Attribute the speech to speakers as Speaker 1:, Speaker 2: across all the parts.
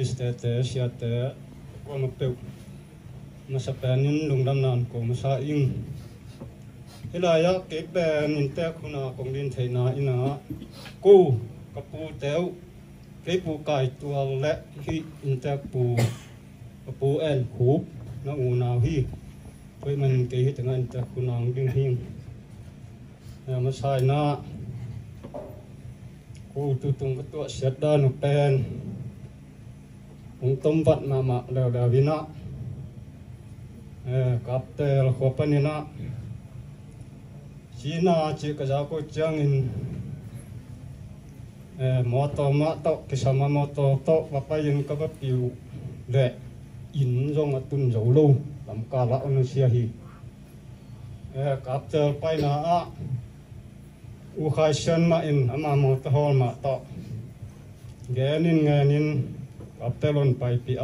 Speaker 1: pistete siate ko mapeu masapanin lungdam nan ko masa ing hilaya ke ben inte khuna kongdin theina ina ko kapu teu ke pu kai tual le hi inte pu el khu na u nào hi với mình cái hi tiếng anh ta khuna ding hing masai na cô tu tung cái tua sét đa nụ pen ông tôm vặt mà đều đều vina cặp tê là khó pan na chỉ na chỉ cái giáo cô trang in mô tô mà tao cái sao mà mô tô tao và bây giờ các bác biểu lệ in trong cái tuần dấu lâu làm cả lão nó xia hi cặp tê bay na u khai sơn mà in ama mô tô hol mà tao nghe nín cặp tê lon bay pia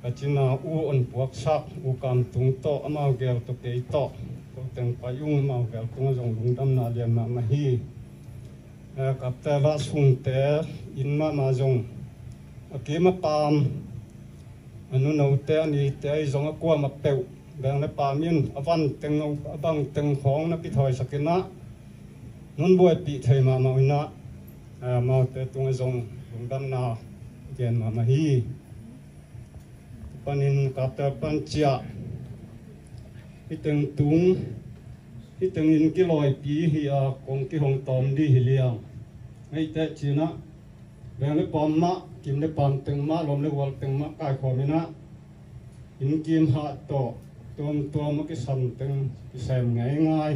Speaker 1: cái chuyện nào u ổn buộc sắc u cầm tung to ama gel to cái to từng phải dùng màu gel tung dùng lung đâm na liền mà hi cặp tê la sung tê in mà dùng cái mà pam anh nấu tê ni tê dùng qua mà bèo đang lấy pam in avan từng abang từng khong nó bị thôi sắc cái na nón bôi bị thay mà màu na màu tê tung dùng lung đâm na liền mà hi panin kata pancia hiteng tung hiteng in ki loi pi hi a kong ki hong tom di hi liang ai te china bang le pom ma kim le pam teng ma lom le wal teng ma kai kho mina in kim ha to tom ma ki sam teng ki sam ngai ngai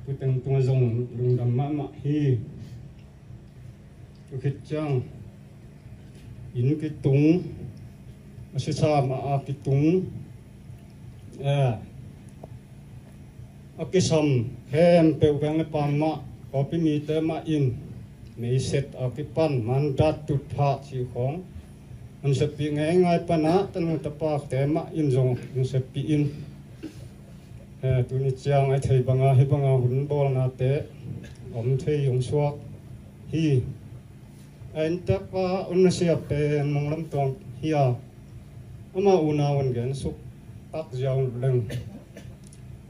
Speaker 1: tu teng tung zong lung dam ma hi tu khit chang in ki tung masih sama akitung akisam hem peubang le pama kopi mi te ma in mi set akipan mandat tut pha chi khong an se pi ngai ngai pana tan ta pa te ma in jong an se pi in tu ni chiang ai thei banga hi banga hun bol na te om thei yong suak hi an ta pa un se pe mong lam tong hiya ama unawan gen suk tak jaw leng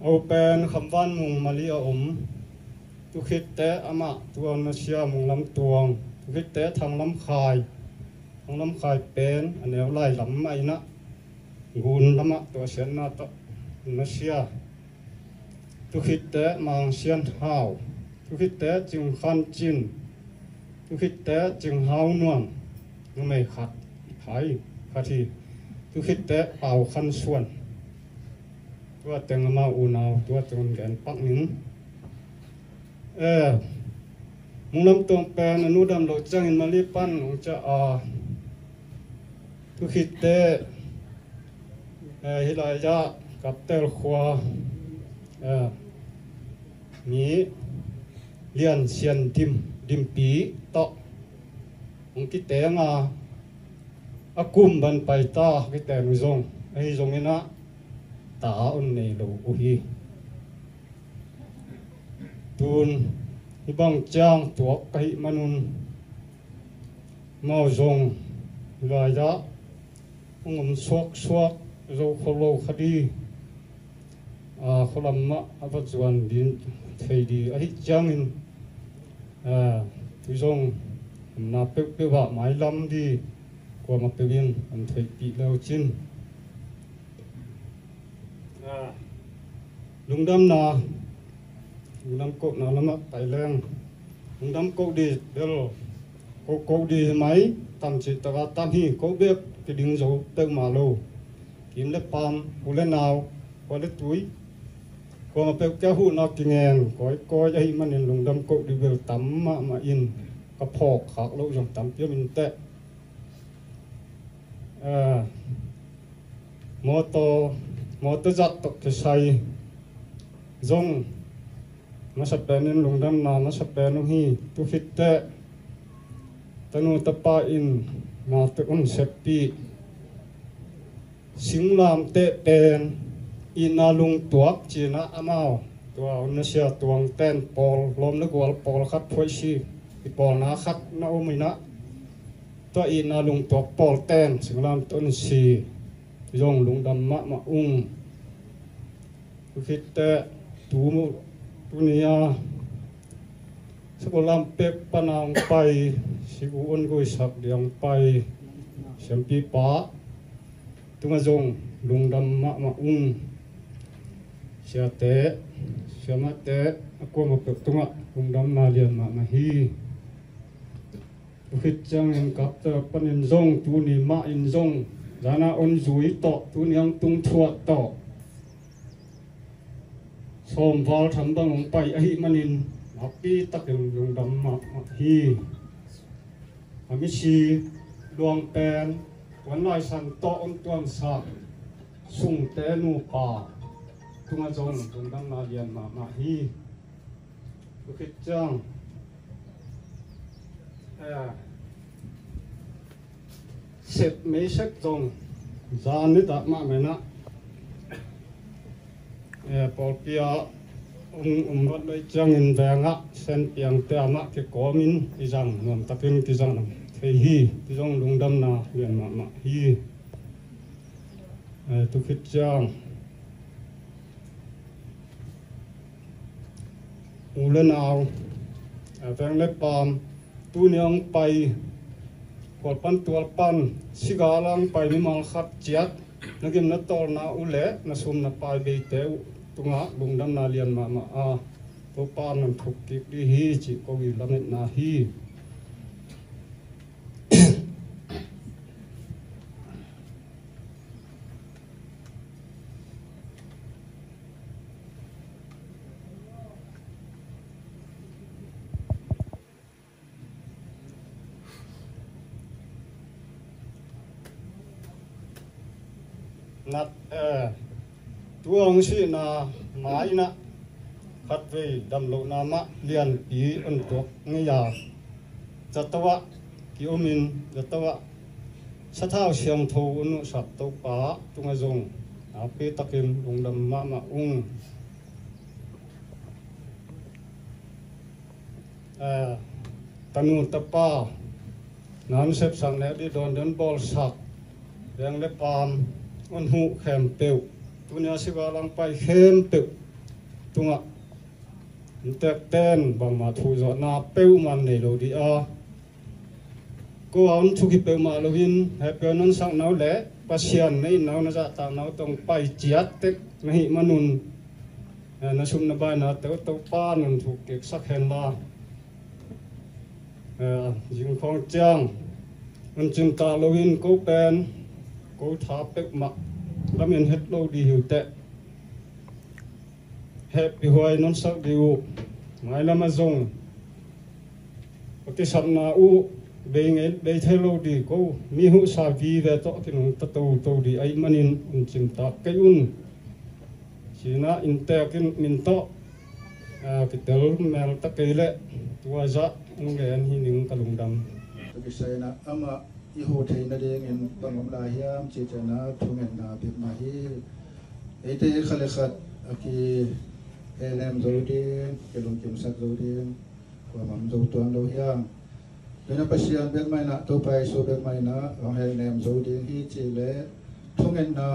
Speaker 1: open khamwan mung malia tu khit te ama tuan na sia mung lam tuang tu khit te thang lam khai pen aneu lai lam mai na gun lama to sen na to na sia tu khit te mang sian hau tu khit te jing khan chin tu khit te jing hau nuam nu mai khat hai khathi tu khit te pau khan suan tua teng ma u nau tua teng gen pak ning mung lam tong pen anu dam lo chang in mali pan ong cha a tu khit te hilai ja kap tel khwa mi lian sian dim pi to ong ki te nga akum ban pai ta ki te nu zong ai zong ina ta on nei lo u hi tun hi bang chang tuak kai manun mau zong la ya ngom suak zo kholo khadi kholam ma ava chuan din thei di ai chang in tu zong na pe wa mai lam di qua mặt tiêu viên anh thấy bị leo chín lung đâm cột lắm á tại leng lung đâm cột đi đều cột đi máy tầm chỉ ta tầm hi cột biết cái đường dấu tới mà lô kiếm lấy pam u lên nào qua lấy túi qua mặt tiêu kéo hụt nó kinh ngàn coi ấy mà nên lung đâm cột đi về tắm mà in cái phọc khác lâu trong tắm tiêu mình tệ moto jat tok ke sai zong masapenin lungdam na masapenu hi tu fitte tanu tapa in ma te un sepi singlam te pen ina lung tuak china amao tua un sia tuang ten pol lom na gwal pol khat phoi si pi pol na khat na umina to ina lung to pol ten singlam ton si yong lung dam ma khite tu tunia sekolah pek panang pai siguun goi sak diang pai sempi pa tunga jong lung dam ma siate siamate aku mau pek tunga lung dam na lian ma hi khit chang en kap ta panin jong tu ni ma in jong dana on zui to tu niang tung thuat to som val tham bang ong pai ahi manin api tak lung dam ma hi ami si luang pen wan lai san to on tuam sa sung te nu pa tunga jong lung dam na lian ma hi khit chang set mấy sắc dòng ra nước đã mà mày nè bỏ bia vật đây chẳng in về ngã sen piang te mà cái có min cái rằng ngầm tập trung cái rằng thấy hi cái dòng lung đâm na liền mà hi tu khít chang u lên nào vang lép palm tu niang pai quạt pan tual pan sigalang pai mi mal khat chiat nagim na tol na ule na sum na pai be te tunga lungdam na lian ma a to pan nan thuk ki di hi chi ko gi lamet na hi nát tuang si na mai na khát về đầm lộ na ma liền ý ân tuộc nghe ya chatawa kiomin chatawa sathao siam tho unu sat to pa tunga jong ape takim lungdam ma tanu tapa nam sep sang ne di don bol sak yang le pam on hu khem peu tunia sigalang pai khem peu tunga tek ten bang ma thu zo na peu man nei lo di a ko on thu ki peu ma lo hin he pe non sang nau le pasian nei nau na za ta nau tong pai chiat tek nahi manun na sum na ba na to pa nun thu ke sak hen la jing khong chang on chim ta lo hin ko pen ko tha pek ma lamin het lo di hiu te happy hoi non sak diu mai lama zong oti sam na u be thelo di ko mi hu sa vi ve to kin to di ai manin un chim ta ke un sina inte kin min to ki tel mel ta ke le tua za ung ge an hi ning kalung dam
Speaker 2: ki sai na ama i ho thei na deng in pangam la hiam chi chana thungen na bi ma hi ete khale khat aki elem zodin kelung kim sak zodin ko mam zo tuan lo hiam lena pasian bek mai na to pai so bek mai na ong hel nem zodin hi chi le thungen na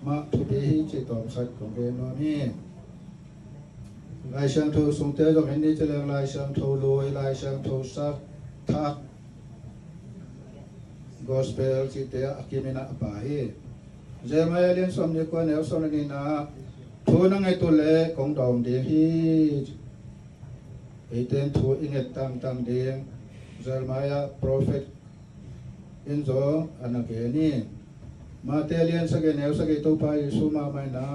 Speaker 2: ma thu be hi chi tom khat kong ge no mi lai sang tho sung te jong hen ni cheleng lai sang tho loi lai sang tho sak thak gospel si te akimina apahi Jeremiah lin som ni ko ne som ni na thona ngai to le kong dom de hi eten thu inget tang de Jeremiah prophet in zo anake ni ma te lien sa ge ne sa ge to pa Yesu ma mai na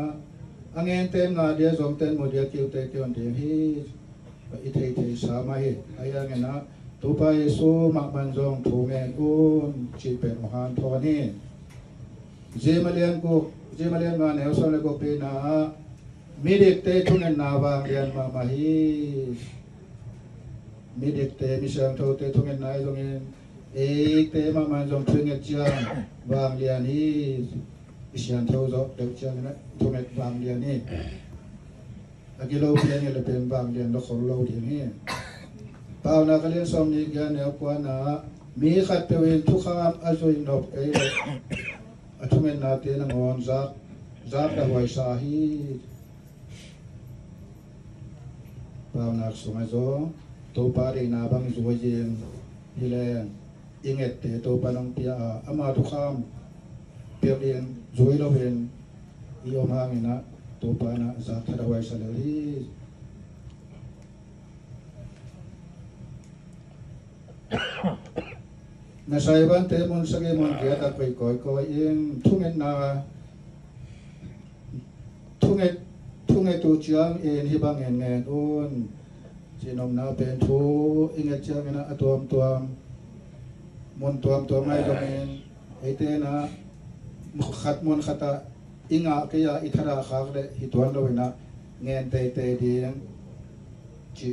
Speaker 2: angen tem na dia zom ten mo dia kiu te kion de hi ite sa mai aya nge na tupa Yesu mak manjong thungen un chi pe mohan thoni jemalian ma ne so le ko pe na midik te thungen na wang lian ma ma hi midik te mi sang tho te thungen na jong en e te ma manjong thungen chiang wang lian hi isian tho zo de chiang na thungen wang lian ni agilo pian le pen wang lian lo khol lo di ni Pau na kalian som ni gan ya kwa na มีขัดเปวินทุกคำอาจุยนบไอ้ทุเมนนาเตนงอนจักดาวไวสาฮีปาวนักสุมาโซตัวปารีนาบังจุยจิมฮิเลนอิงเอตเตตัวปานองเปียอามาทุกคำเปียเรียนจุยโลเวนอีโอมามินะตัวปานะจักดาวไวสาเลลีna saiban te mon sage mon kia ta koi in thungen tu chiang in hi bang en ngen un chinom na pen thu inga chiang na atom mon mai domen ete na khat mon khata inga ke ya ithara khak le hitwan lo na ngen te ding chi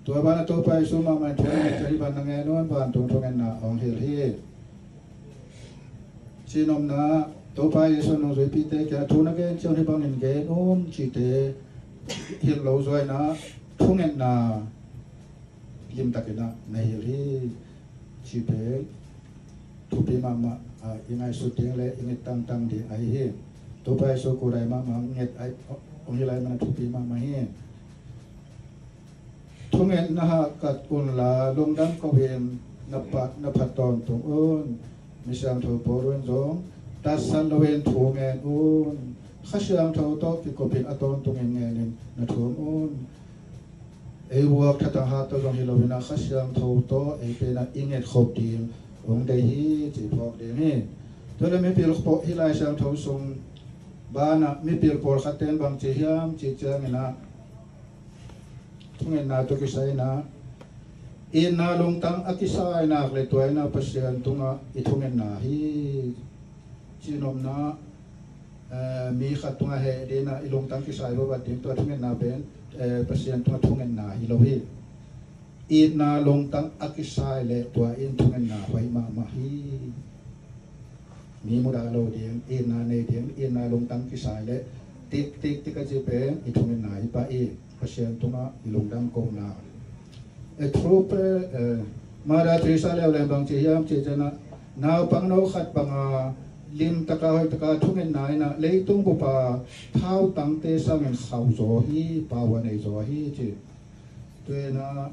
Speaker 2: ตัวบ้านตัวไปสู้มามันทุ่งจะที่บ้านนั่งเงินนวลบ้านทุ่งเงินนาของเฮลฮีชีนมนาตัวไปสู้นงสุพิเตแกทุ่งนักเงินเจ้าที่บ้านเงินเงินนู้นชีเตเฮลโลซอยนาทุ่งเงินนายิมตะกินะในเฮลฮีชีเปทุบปีมายังไงสุดเดียงเลยยังไงตั้งดีไอ้เฮตัวไปสู้กูได้มาเงียบไอ้องค์ยี่ไรมันทุบปีมาเฮทุ่งเงินนะฮะกัดอุนลาลงดังก็เวียนนับพัดตอนตรงอุ้นมิชามทูปอรุนจงตัดสันเวนทุ่งเงินอุ้นข้าเชื่อมทูโตฟิโกเป็นอตอนตรงเงินนี่นัทุ่งอุ้นวัวทัตหาตัวจงฮิโลวินาข้าเชื่อมทูโตเป็นอิงเงินขบดีองเดียจีพอกเดียนี่ตัวเราไม่เปลี่ยนขบฮิไลเชื่อมทูทรงบ้านไม่เปลี่ยนปอลขัดเต้นบางจีเฮียมจีเจงินะทุ่งเงินนาตัวกิสัยนะอินนาลงตังอกิสัยนักเลยตัวนาปัสยันตุงอิทุ่งเงินนาฮีจีนอมนามีขัดตุงเฮเดนะอิลงตังกิสัยว่าดิมตัวทุ่งเงินนาเป็นปัสยันตุงทุ่งเงินนาฮิโลฮีอินนาลงตังอกิสัยเลยตัวอินทุ่งเงินนาไว้มาฮีมีมุดาโลเดียงอินนาเนเดียงอินนาลงตังกิสัยเลยติ๊กก็จะเป็นอิทุ่งเงินนาฮิปะอีpasien tunga ilungdam ko na trope mara trisa le le bang chiam che jana naw pang no khat pang lim taka hoi taka thungen nai na leitung bu pa thau tang te sang en khau zo hi pa wa nei zo hi chi tu na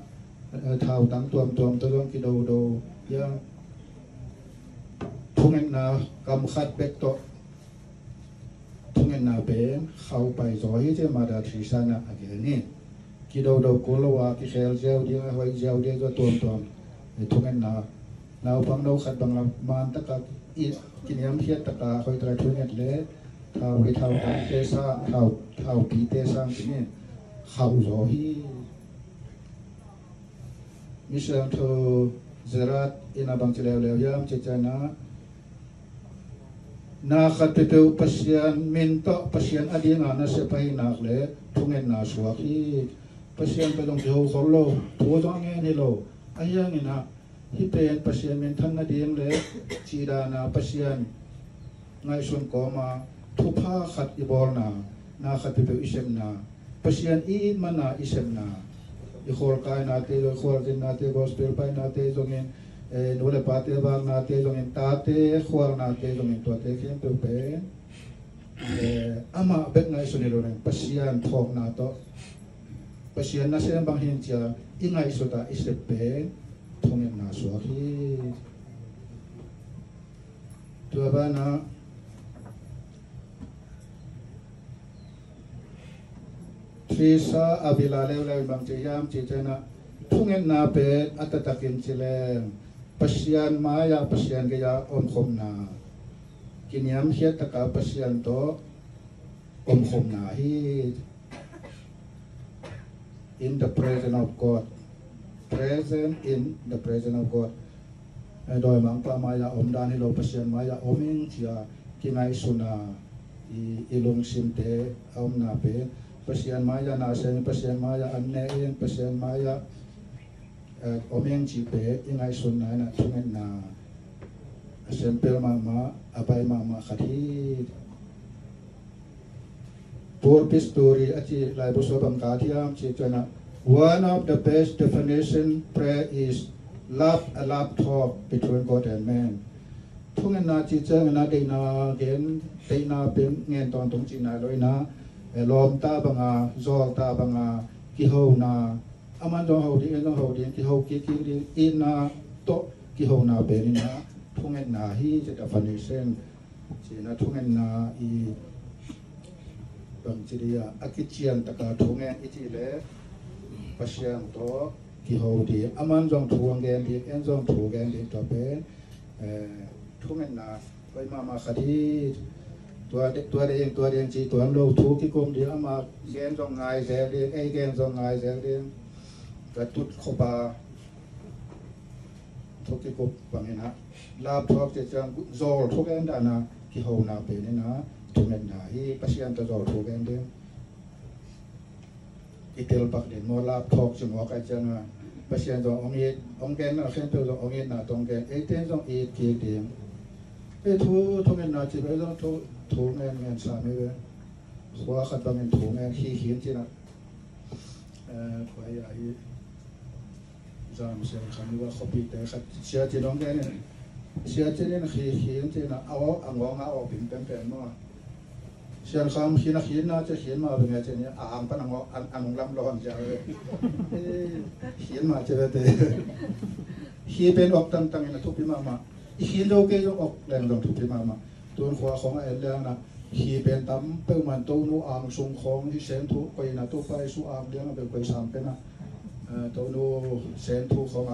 Speaker 2: thau tang tuam to long ki do ya thungen na kam khat bek to thungen na ben khau pai zo hi che mara trisa na again ki do ko lo wa ki khel jeu dia hoi jeu dia jo tuam thungen na pang no khat bang man ta ka i kiniam hiat ta ka hoi tra thungen le thau ri thau ta te sa thau pi te sang ni khau zo hi mi sang tho zerat ina bang chile le yam che chana na khat pe pe pasien min to pasien adinga na se pai nak le thungen na suwa hi pasien pe dong jo kholo thu dong nge ni lo ayang ina hi pen pasien min than na ding le chi da na pasien ngai sun ko ma thu pha khat I bol na khat pe pe isem na pasien I mana isem na I khol kai na te lo khol din na te gospel pai na te dongin nole pate bang na te dongin ta te khwal na te dongin to te khem pe ama bet ngai sun lo ren pasien thok na to pasien na sen bang hin chia ingai sota isep pe thongem na so hi tu ba na trisa abila le bang chiam chi chena thongem na pe atatakin chileng pasien maya pasien ge ya om khom na kiniam hiat taka pasien to om khom na hi in the presence of God present in the presence of God doi mang pa maya om dan hi lo pasien maya oming chia kinai suna ilung simte om na pe pasien maya na se pasien maya anne in pasien maya oming chi pe ingai suna na thungen na sempel mama abai mama khati por pistori achi lai bu so bang ka thiam chi chana one of the best definition prayer is love a love talk between God and man. Thung na chi chang na de na gen de na pem ngen ton tung chi na loi na lom ta banga zol ta banga ki ho na aman dong ho di dong ho di ki ho ki di in na to ki ho na be ni na thung na hi je definition chi na thung na I bang chi dia akichian ta ka thung I chi le pasiang to ki ho di aman dong thuang gen di en dong thu gen di to be thung na koi ma khadiตัวเองจีตัวโลทุกที่กรมเดียวมาแกนจงไงแสงเรียงแกนจงไงแสงเรียงกระตุดขบาทุกที่กรมแบบนี้นะลาบทุกจะจังโจลทุกแกนดานะที่เขาหน้าเป็นนี่นะทุกเงินหน้าที่ปัจจัยตัวโจลทุกแกนเดียวอีเทลปักเด่นโมลาบทุกจังหวะกันจังปัจจัยตัวองแกนนะเส้นตัวองแกนนะตรงแกนเต้นต้องอีเกียร์เดียงทุกเงินนะจีบต้องทุกเงินสามีเว้ยหัวขัดบางเงินทุกเงินขี้เขียนจีน่ะขวายใหญ่จามเสียงคำนี้ว่าเขาปีแต่ขัดเสียจีน้องแกเนี่ยเสียจีเนี่ยขี้เขียนจีน่ะเอาอ่างงอเอาปิ่มเป็นมั่วเสียงคำขี้น่ะขี้น่าจะขี้มาเป็นไงจีเนี่ยอ่างปนงอ่างลำร้อนจ้าเลยขี้มาเจอแต่ขี้เป็นออกตั้งๆนะทุกปีมาขี้โลเกยออกแรงลงทุกปีมาตัวขวาของไอ้เรื่องนะขี่เป็นตั้มเปิลมันตัวนู้อ่างสูงของที่เซนทุไปนะตัวไปสู้อ่างเรื่องเป็นไปสามเป็นนะตัวนู้เซนทุของอ่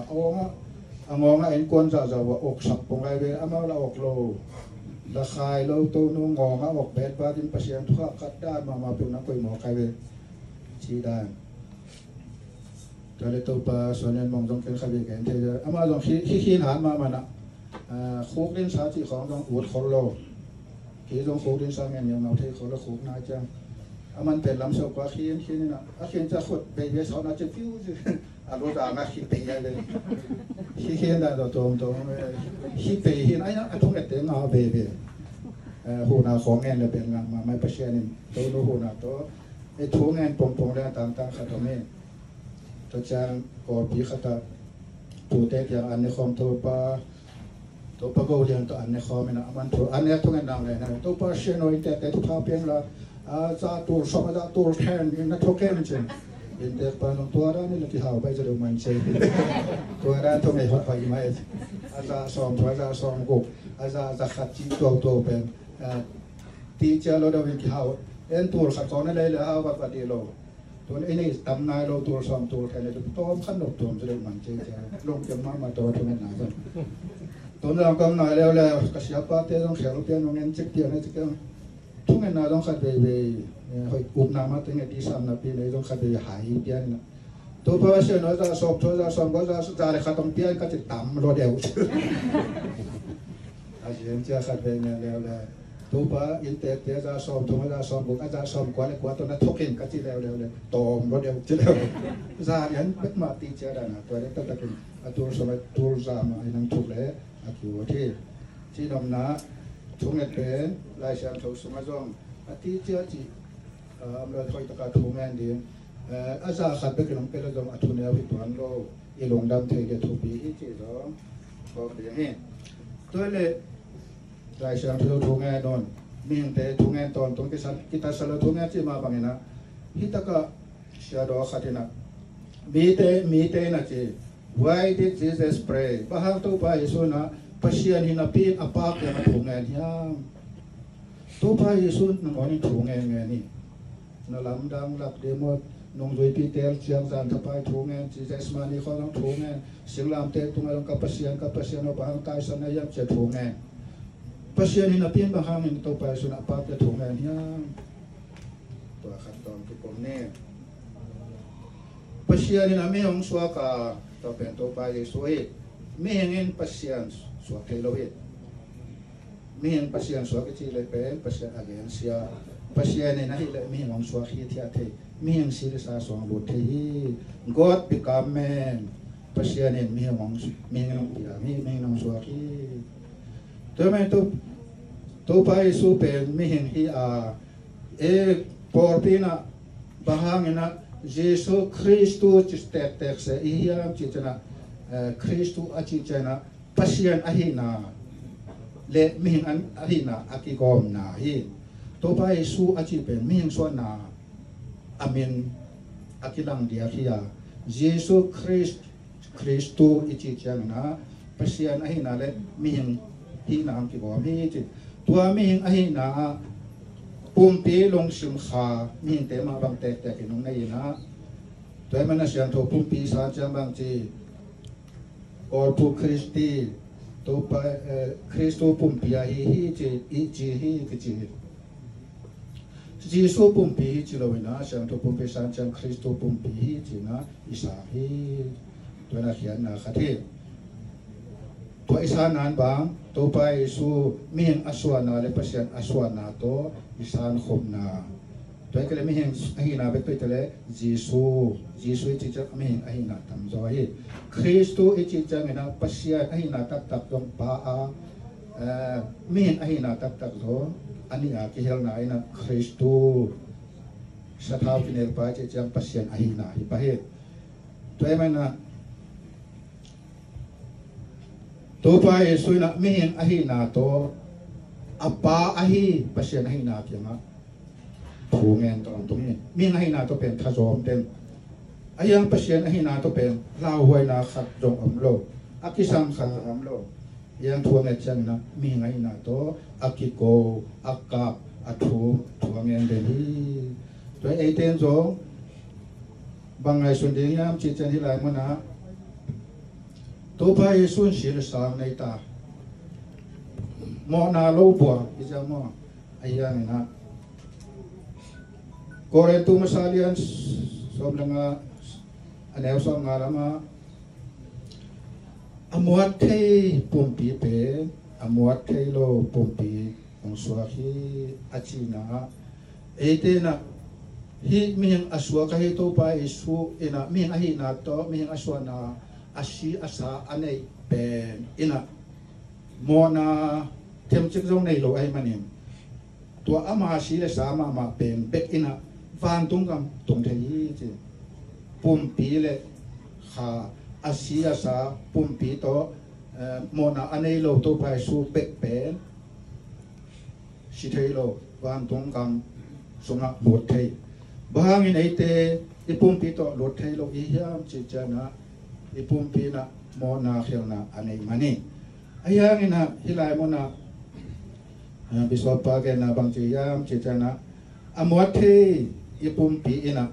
Speaker 2: างงเอ็นกวนจะว่าอกสับปงไรเวอามาเราอกโลราคายเราตัวนู้งงอกเบ็ดบ้าที่ประเสียงทุกขัดได้มาเป็นนักไปหมอใครเวชี้ได้แต่เลยตัวปลาส่วนนี้มองตรงเป็นขบิเกันเทเจอามาลองขี้หานมานะคุกเล่นสาธิของต้องอุดคนโลที่ต้องคุกเล่นสาเงี้ยเราเทคนละคุกน่าจังมันเป็นลำเสกว่าขี้นี่นะขี้จะขุดไปเยอะสอนน่าจะฟิวส์อารมณ์ต่างกันขี้ไปเลยขี้ได้ตัวขี้ไปขี้ไหนนะทุ่งเอ็ดเต็งเอาไปหูนาของเงินเลยเป็นงานมาไม่ประเชียนี่ตัวนู้หูนาตัวไอ้ทุ่งเงินปงแล้วต่างๆขัดตรงนี้ตัวจางกอดปีขัดตัวเต็กอย่างอันนี้คอมตัวปลาตัวปลาโกเลียนตัวอันนี้คอมนะมันตัวอันนี้ทุ่งเงินดังเลยนะตัวปลาเชียนโอยแต่ทุกท่าเพียงละจะตัวสอบจะตัวแทนนักทุกเกมจริงเห็นแต่ปลาตัวด้านนี้เราที่หาไปจะดูมันเชยตัวด้านทุ่งเงินหัดไปไหมอาจจะซ้อมตัวอาจจะซ้อมกุกอาจจะขัดจีตัวเป็นตีเจ้าเราได้เป็นที่หาเอ็นตัวขัดซ้อนอะไรเลยเอาแบบเดียวเราตัวนี้ตำนายเราตัวซ้อมตัวแทนเลยตัวขนมตัวจะได้มันเชยลงจะมาตัวทุ่งเงินหนากันตัวเรากำหนดแล้วก็เสียป้าเต้ต้องเสียลูกเต้ต้องเงินจิกเดียวนะจิกทุ่งเงินต้องขัดไปอุปนามาตั้งแต่ที่สามนาทีเลยต้องขัดไปหายเดียนนะตัวพอเสียน้อยจะสอบก็จะเลยขัดต้องเตี้ยก็จะต่ำรอเดียวอาเซียนจะขัดไปเนี่ยแล้วตัวพออินเตอร์เตี้ยจะสอบตัวจะสอบก็จะสอบกว่าเลยกว่าตัวนั้นทุกเห็นก็จะแล้วตอมรอเดียวจะแล้วจะเห็นเป็นมาตีเจอได้นะตัวนี้ต้องเป็นตัวสมัยตัวจามาไอ้นั่งถูกเลยอยู่ที่นำนะทุ่งเงินเป็นลายเส้นถูกสมัยจงที่เจ้าจีเราคอยตะการทุ่งเงินดีอาจารย์ขัดไปกับน้องเป็นเราจงอัตุเนียวิปันโลอีหลงดำเทเกทุบีที่จีจงบอกเดี๋ยวนี้ตัวเล็กลายเส้นถูกทุ่งเงินโดนมีอย่างแต่ทุ่งเงินตอนตรงที่ตาสลัดทุ่งเงินที่มาบางนะที่ตะการเสียดอกขัดนะมีแต่นะจีWhy did Jesus pray? Bahang tu pa Yesu na pasien hinapin apak yang thungen hiam. Tu pa Yesu nang oni thungen ni. Na lamdang lap demo nong doi pitel chiang zan tapai thungen Jesus mani kho nang thungen singlam te tungalong kapasien no bahang tai san na yam che thungen. Pasien hinapin bahang ni tu pa Yesu na apak yang thungen hiam. Tu khat ton tu kom ne. Pasien ni na me ong swa kaตัวเป็นตัวไปสวยไม่เห็นปัสยันสวดเทโลวิไม่เห็นปัสยันสวดก็ที่เลยเป็นปัสยันอะไรอย่างเสียปัสยันเนี่ยนะที่เลยไม่เห็นของสวดที่เทไม่เห็นศิลปะสวดบุตรที่ God become man ปัสยันเนี่ยไม่เห็นของไม่เห็นของที่ไม่เห็นของสวดที่ตัวไม่ตัวไปสู้เป็นไม่เห็นที่ปอร์ปีน่ะบางอย่างนะ Giêsu Christu chỉ tek se hiam chỉ chana Christu achi chana pasien ahina le ming an ahina akigom na hi to ba Giêsu achi pen ming so na amen akilang dia kia Giêsu Christu ichi chana pasien ahina le ming hina am kigom hi chi tua ming ahina pumpi long sim kha min te ma bang tek tek nong nei na toy mana siang tho pumpi sa chang bang chi Corpus Christi to pa Christo pumpi a hi chi Giêsu pumpi chi lo na siang tho pumpi sa chang Christo pumpi hi chi na isa hi toy na hian na khathi to isa nan bang to pa Giêsu min aswana le pasian aswana to isan khom na toy kale mi heng ahina be toy tele Giêsu chi cha mi heng ahina tam zo hi Christu chi cha na pasia ahina tak dong pa a mi heng ahina tak zo ani a ki hel na ina Christu sa thau kinel pa chi cha pasian ahina hi pa he toy mana to pa Giêsu na mi heng ahina to apa ahi pasien ahi na kia nga phungen to ang tumi mi ahi na to pen thazom ten ayang pasien ahi na to pen lao huai na khat jong amlo akisam khat amlo yang thuang et chang na mi ahi na to akiko akap athu thuang en den hi to ei ten zo bangai sun ding yam chi chen hi lai mo na to pa Giêsu sil sang nei ta mo na lo bua ija mo ayang na Korintu masalian som langa anew som ngarama amuat thei pumpi pe amuat thei lo pumpi ong swahi achina ete na hi mihing aswa ka hi to pa Giêsu ina mihing ahi na to mihing aswa na asi asa anei pen ina mo na thêm chức giống này lộ ai mà niệm tua ama xí là sao mà bền bết ina van tung cầm tung thấy chứ pum pi lệ ha asi asa pum pi to mona anei lo to pai su bết bền xí thấy lo van tung cầm sunga lột thấy bang in ấy te ipum pi to lột thấy lo hiam chỉ cha na ipum pi na mona khel na anei mani ayang ina hilai mona biswa page na bang chiyam chichana amuat thei ipum pi ina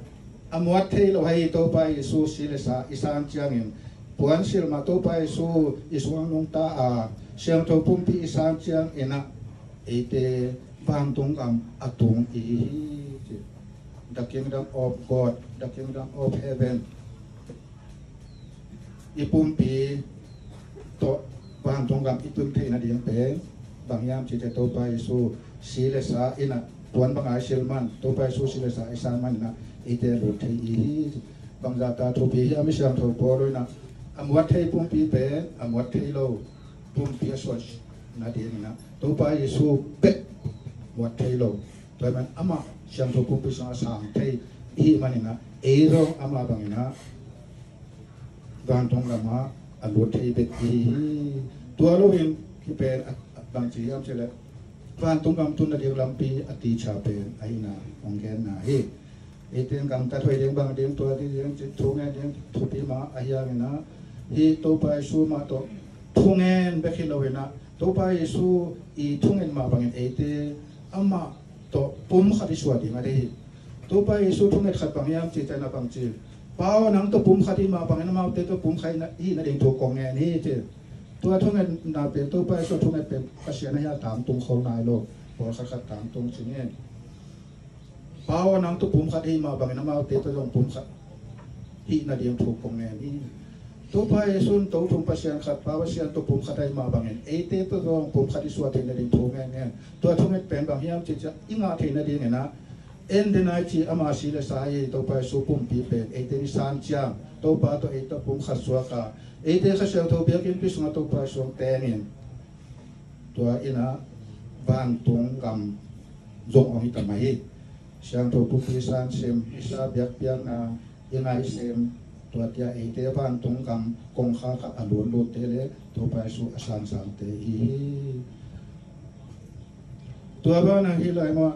Speaker 2: amuat thei lo hai to pa Giêsu silesa isan chiangin puan sil ma to pa Giêsu iswang nong ta a siang to pum pi isan chiang ina ete bang tung kam atung i the kingdom of God, the kingdom of heaven ipum pi to bang tung kam itum thei na diang pe bang yam chỉ to pa Giêsu silesa ina tuan bang ai silman to pa Giêsu silesa isan man na ite lo thei i bang za ta thu pi yam siam tho po lo na amuat thei pum pi pe amuat thei lo pum pi so na di na to pa Giêsu pe muat thei lo to man ama siam tho pum pi sa sang thei i man na e ro ama bang na gan thong lama alu thei be i tua lo in ki pe bang chi yam chele van tung kam tun na dia lampi ati cha pe ai na ong gen na hi eten kam ta thoi ding bang ding to ti ding thu nge ding thu pi ma ahya na hi to pa Giêsu ma to thu ngen be khilo na to pa Giêsu i thu ngen ma bang ete amma to pum khati swati ma de to pa Giêsu thu nget khat bang yam chi ta na bang chi pao nang to pum khati ma bang na ma te to pum khai na hi na ding thu kong nge ni cheตัวทุ่งเงินนาเป็นตัวไปส่วนทุ่งเงินเป็นภาษีนายาถามตรงเขานายโลกพอขัดถามตรงสิ่งนี้ป้าวนังตัวปุ่มขัดที่มาบางน้ำมาเตะตัวลงปุ่มขัดที่นาเดียงถูกกองแงนี่ตัวไปส่วนตัวทุ่งภาษีขัดป้าวภาษีตัวปุ่มขัดที่มาบางเงินเตะตัวลงปุ่มขัดที่ส่วนที่นาเดียงถูกแงตัวทุ่งเงินเป็นบางอย่างจิตจะอิงอาที่นาเดียงนะเอ็นเดนายที่อามาสีเลสายตัวไปส่วนปุ่มปีเป็นเตะนิสานจียงตัวป้าตัวตัวปุ่มขัดส่วนกาete khasel tho biakin pi sunga to pa song tenin to ina ban tung kam zong ong ta mai siang tu pupisan sim isa biak piang na ingai sim tua tia e te ban tung kam kong kha ka alun lu te le to pai su asan sam te hi tua ba na hi lai mo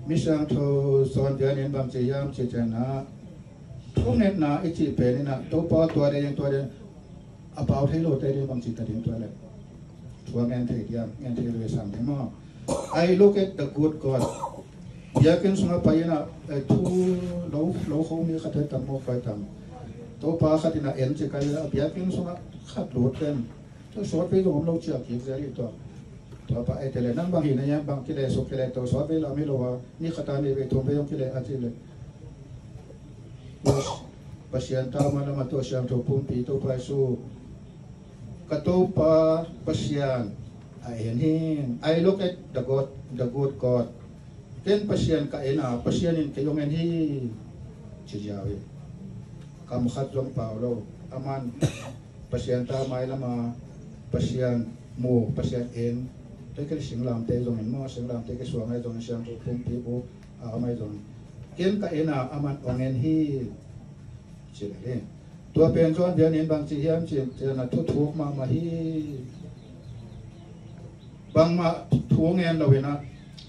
Speaker 2: mi sang tho son dia nen bang che yam che na thong net na e chi pe ni na to pa tua de yang tua de about thế lo te de bang chi ta din tua le tua ngan the dia ngan the le sam de mo I look at the good God ya ken sunga pa yana tu lo ho mi kha ta mo fa tam to pa kha tina en che kai ya ken sunga khat lo tem to so pe lo lo chia ki zari to pa ai tele nang bang hina ya bang ki le so ki le to so pe la mi lo wa ni khata ni be to be yo ki le a ti le pasien ta ma na ma to siam to pum pi to pa su ka to pa pasien I look at the good God. Ken pasien ka ena pasien in kayong enhi chijawi. Kam khat jong Paulo aman pasien ta mai lama pasien mo pasien en te ke singlam te jong mo singlam te ke suang ai jong siang to pum pi bu amai jong ken ka ena aman ongen hi chile tua pen jon dia nen bang chi hiam chi na thu ma hi bang ma thu ngen lo na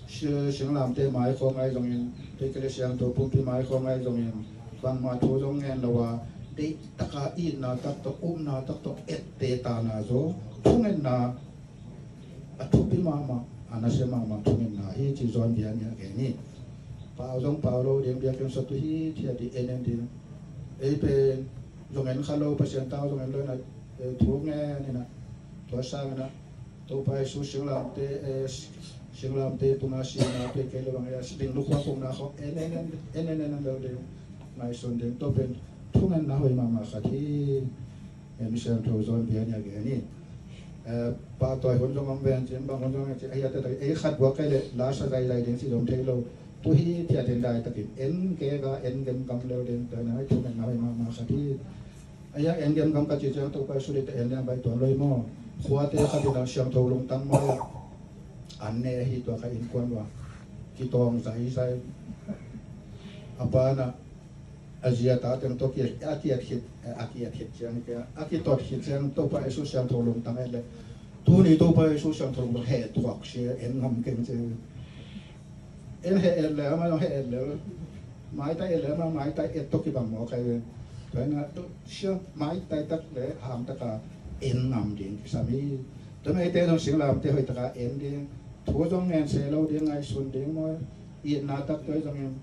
Speaker 2: sing lam te mai khong ai jong in te ke siang to pum pi mai khong ai jong in bang ma thu jong ngen lo wa te taka in na tak to na tak to et te ta na zo thu ngen na a thu pi ma ana se ma thu ngen na hi chi jon dia nya ke ni pa jong pa lo ding dia ken so tu hi thia di enen din e pe jong en khalo pa siang ta jong en lo na thu ngen ni na to sa na to pa su sing lam te tu na si na pe ke le bang ya ding lu kwa kong na kho enen lo de mai son de to pen thu ngan na hoi ma kha thi en siam tho zon bia nya ge ni pa toy hon jong ven chen bang hon jong che ai ta ai khat wa ke le la sa dai dai ding si dom the lo tu hi thia den dai ta ki en ke ga en gem kam lo den ta na thu ngan na hoi ma kha thi aya en gem kam ka chi chang to pa su le te en bai ton loi mo khua te kha dina siam tho lung tang mo an ne hi to ka in kwan wa ki tong sai apa na Asia ta teng to ki akiat hit chang ke akitot hit chang to pa su siam tho lung tang le tu ni to pa su siam tho lung he thuak she en ngam ken che en he le ma he le mai ta le ma mai ta et to ki bang mo kai to na to sia mai ta tak le ham ta ka en ngam ding sa mi to mai te no sing lam te hoi ta ka en ding thu jong en se lo ding ai sun ding mo i na tak to jong en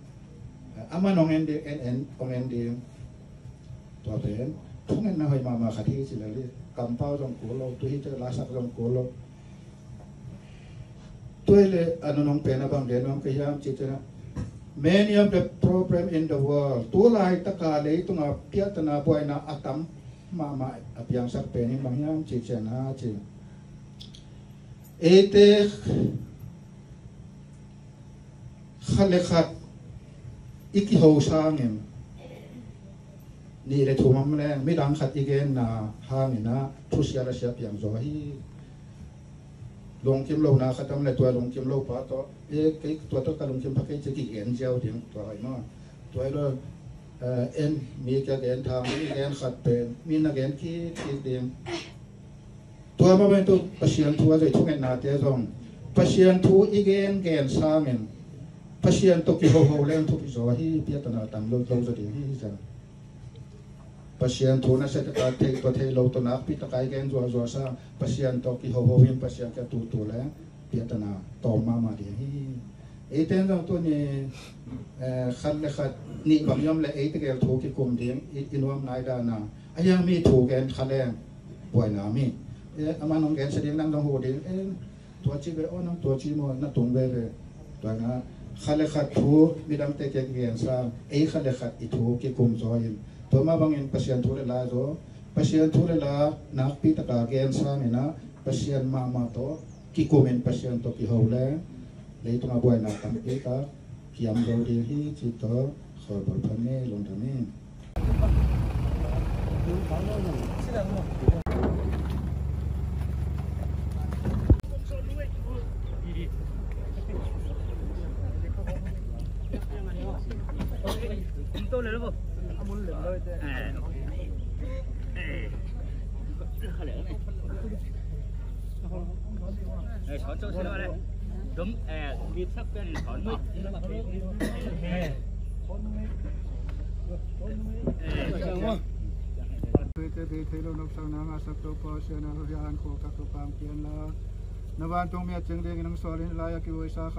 Speaker 2: ama nong en de en ong en de to ten thong en na hoi ma kha thi chi le kam pao jong ko lo tu hi te la sak jong ko lo toile anonong pe na bang de nong ke yam chi te na many of the problem in the world tu lai ta ka le tu nga pia ta na boy na atam ma apiang sak pe ni bang yam chi che na chi ete khale khat iki ho sang em ni le thumam le mi dang khat igen na hang na thu sia la sia piang zo hi long kim lo na khatam le to long kim lo pa to e ke to to ka long kim pa ke che ki en jao ding to ai ma to ai lo en mi ka gen thang mi gen khat pen mi na gen ki ding to ma ben to pasien thu ai thu ngen na te zong pasien thu igen gen sang em pasien to ki ho lem to zo hi pia ta na tam lo zo de hi sa pasien to na se ta te to te lo to na pi ta kai gen zo sa pasien to ki ho him pasien ka tu le pia ta na to ma de hi e ten jong to ni khat le khat ni bang yom le e te gel to ki kum ding inuam nai da na ayang mi thu gen khaleng poi na mi ama nong gen se ding nang dong ho ding to chi be on to chi mo na tung be to na khale khat thu midam te ke gen sa e khale khat I thu ki kum zo yin to ma bang in pasien thu le la zo pasien thu le la na pi ta ka gen sa ni na pasien ma to ki kumen pasien to ki ho le to ma boy na tam e ka kiam ro de hi chi to khol bol phane long ta ni
Speaker 3: chọn chỗ xin đây đúng đi sắp bên chọn mất
Speaker 2: Thế thế lo nộp sang nang asak to pa siya na huriyan ko kakupang kian la nawan tong miat cheng ding nang solin laya ki sa